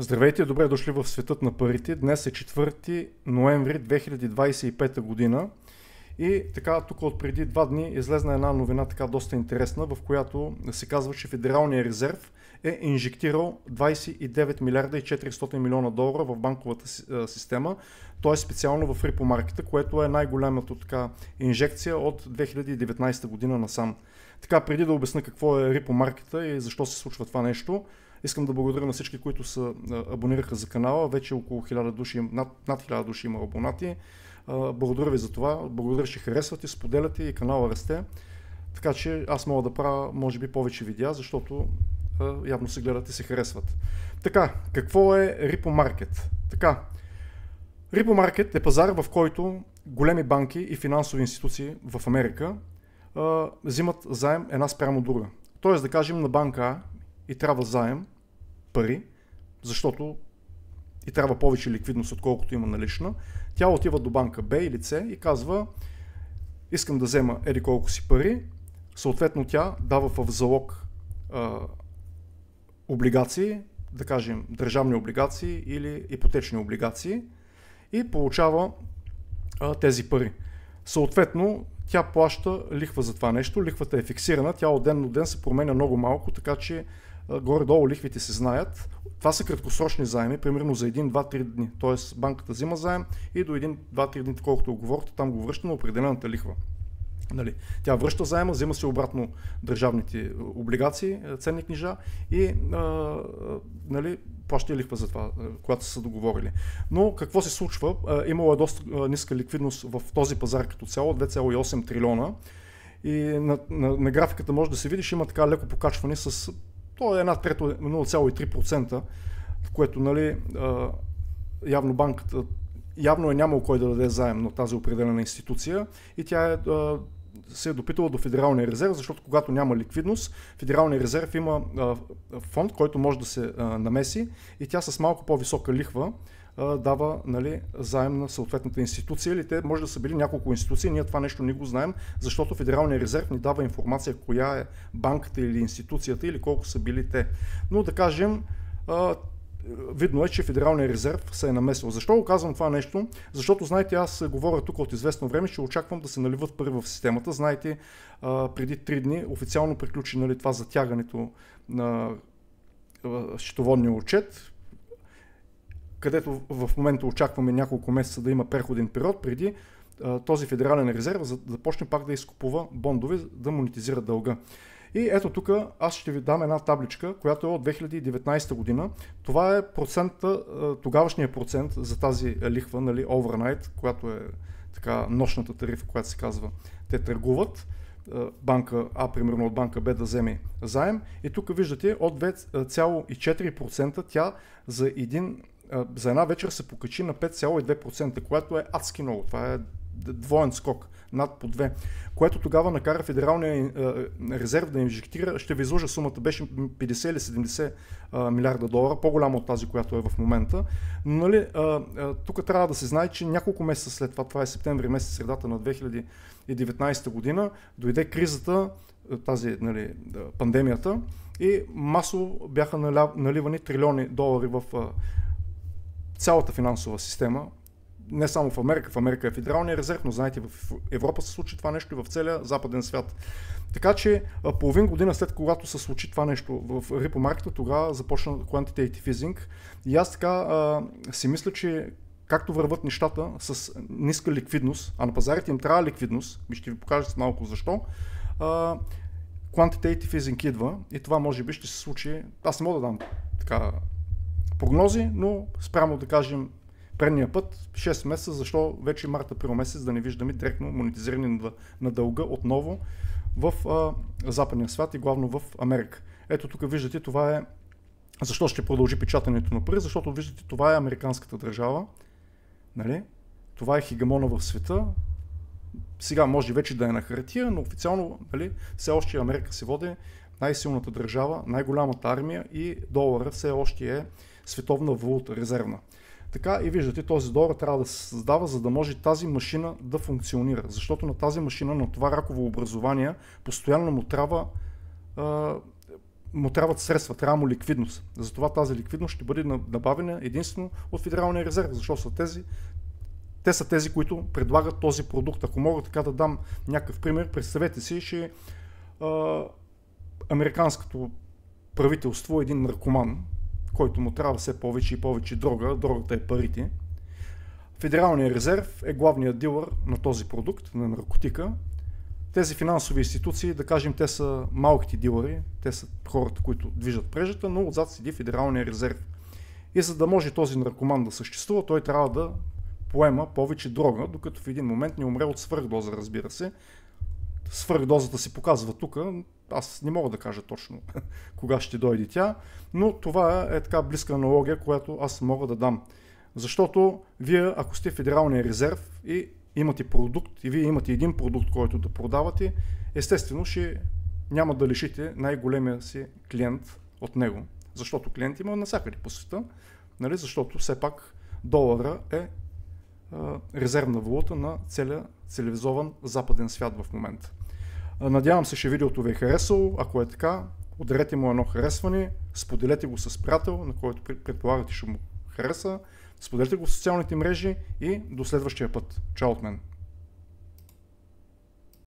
Здравейте, добре дошли в светът на парите. Днес е 4 ноември 2025 година и така тук от преди 2 дни излезна една новина така доста интересна, в която се казва, че Федералния резерв е инжектирал 29 милиарда и 400 милиона долара в банковата система, т.е. специално в рипомаркета, което е най-голямата така инжекция от 2019 година насам. Така, преди да обясня какво е рипомаркета и защо се случва това нещо, искам да благодаря на всички, които се абонираха за канала. Вече около 1000 души, над 1000 души има абонати. Благодаря ви за това. Благодаря, че харесвате, споделяте и канала расте. Така че аз мога да правя, може би, повече видеа, защото явно се гледат и се харесват. Така, какво е рипомаркет? Така, рипомаркет е пазар, в който големи банки и финансови институции в Америка взимат заем една спрямо друга. Тоест, да кажем, на банка А и трябва заем, пари, защото и трябва повече ликвидност, отколкото има налична. Тя отива до банка Б или С и казва: искам да взема еди колко си пари, съответно тя дава в залог облигации, да кажем държавни облигации или ипотечни облигации и получава тези пари. Съответно, тя плаща лихва за това нещо, лихвата е фиксирана, тя от ден до ден се променя много малко, така че горе-долу лихвите се знаят. Това са краткосрочни заеми, примерно за 1, 2, 3 дни. Тоест банката взима заем и до 1, 2, 3 дни, колкото оговорите, там го връща на определената лихва. Нали? Тя връща заема, взима си обратно държавните облигации, ценни книжа и нали, плаща лихва за това, когато са договорили. Но какво се случва? Имало е доста ниска ликвидност в този пазар като цяло, 2,8 трилиона. И на графиката може да се види, че има така леко покачване с една трета, 0,3%, което нали, явно банката, явно е нямало кой да даде заем на тази определена институция и тя се е допитала до Федералния резерв, защото когато няма ликвидност, Федералния резерв има фонд, който може да се намеси и тя с малко по-висока лихва дава нали, заем на съответната институция, или те може да са били няколко институции, ние това нещо не го знаем, защото Федералния резерв ни дава информация коя е банката или институцията или колко са били те. Но да кажем, видно е, че Федералния резерв се е намесил. Защо го казвам това нещо? Защото, знаете, аз говоря тук от известно време, че очаквам да се наливат пари в системата. Знаете, преди 3 дни официално приключи нали, това затягането на счетоводния отчет, където в момента очакваме няколко месеца да има преходен период преди този Федерален резерв да започне пак да изкупува бондове, да монетизира дълга. И ето тук аз ще ви дам една табличка, която е от 2019 година. Това е процента, тогавашния процент за тази лихва, нали, overnight, която е така нощната тарифа, която се казва. Те търгуват банка А, примерно от банка Б да вземе заем. И тук виждате от 2,4% тя за една вечер се покачи на 5,2%, което е адски много. Това е двоен скок, над по 2, което тогава накара Федералния резерв да инжектира, ще ви изложа сумата, беше 50 или 70 милиарда долара, по-голяма от тази, която е в момента. Но нали, тук трябва да се знае, че няколко месеца след това, това е септември месец, средата на 2019 година, дойде кризата, тази нали, пандемията и масово бяха наливани трилиони долари в цялата финансова система. Не само в Америка е Федералния резерв, но знаете, в Европа се случи това нещо и в целия западен свят. Така че половин година след когато се случи това нещо в рипомаркета, тогава започна quantitative easing и аз така си мисля, че както върват нещата с ниска ликвидност, а на пазарите им трябва ликвидност, ще ви покажа малко защо, quantitative easing идва и това може би ще се случи, аз не мога да дам така прогнози, но спрямо да кажем предния път, 6 месеца, защо вече март-април месец да не виждаме директно монетизиране на дълга отново в западния свят и главно в Америка. Ето тук виждате, това е, защо ще продължи печатането на пари, защото виждате, това е американската държава, нали? Това е хегемона в света, сега може вече да е на хартия, но официално нали, все още Америка се води най-силната държава, най-голямата армия и долара все още е световна валута, резервна. Така и виждате, този долар трябва да се създава, за да може тази машина да функционира. Защото на тази машина, на това раково образование, постоянно му трябва му трябват средства, трябва му ликвидност. Затова тази ликвидност ще бъде набавена единствено от Федералния резерв, защото те са тези, които предлагат този продукт. Ако мога така да дам някакъв пример, представете си, че американското правителство е един наркоман, който му трябва все повече и повече дрога, другата е парите. Федералният резерв е главният дилър на този продукт, на наркотика. Тези финансови институции, да кажем, те са малките дилъри, те са хората, които движат прежата, но отзад седи Федералния резерв. И за да може този наркоман да съществува, той трябва да поема повече дрога, докато в един момент не умре от свръхдоза, разбира се. Свръхдозата се показва тук, аз не мога да кажа точно кога ще дойде тя, но това е така близка аналогия, която аз мога да дам. Защото вие, ако сте Федералния резерв и имате продукт, и вие имате един продукт, който да продавате, естествено ще няма да лишите най-големия си клиент от него. Защото клиент има навсякъде по света, нали? Защото все пак долара е резервна валута на целия цивилизован западен свят в момента. Надявам се, че видеото ви е харесало. Ако е така, ударете му едно харесване, споделете го с приятел, на който предполагате ще му хареса, споделете го в социалните мрежи и до следващия път. Чао от мен!